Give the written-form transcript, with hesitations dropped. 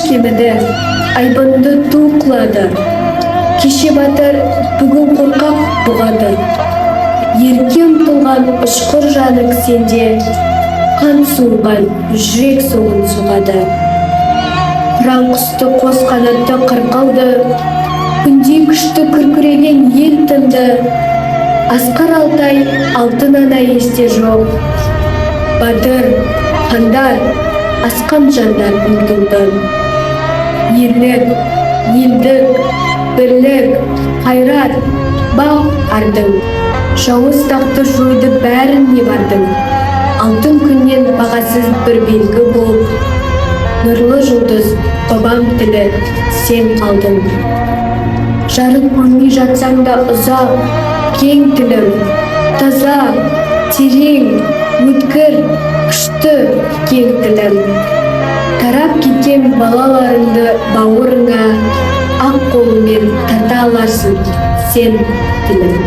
кеміді, айбынды ту қылады. Кеше батыр, бүгін қорқақ бұғады. Ерке ұмтылған ұшқыр жанық сенде, қан суынған жүрек соғын соғады. Қыран құсты қос қанатты қырқалды, күндей күшті күркіреген ел тынды. Асқар Алтай алтын ана есте жоқ. Батыр, хандар, асқан жандар ұмтылды. Ерлік, елдік, бірлік, қайрат, бақ ардың. Жауыз тақты жойды бәрін не бардың. Алтын күннен бағасыз бір белгі болып, нұрлы жұлдыз, бабам тілі, сен қалдың. Жарық көрмей жатсаң да ұзақ, кең тілім, таза, терең, өткір, күшті, кең тілім. Тарап кеткен балаларыңды бауырыңа, ақ қолымен тарта аларсың, сен тілім.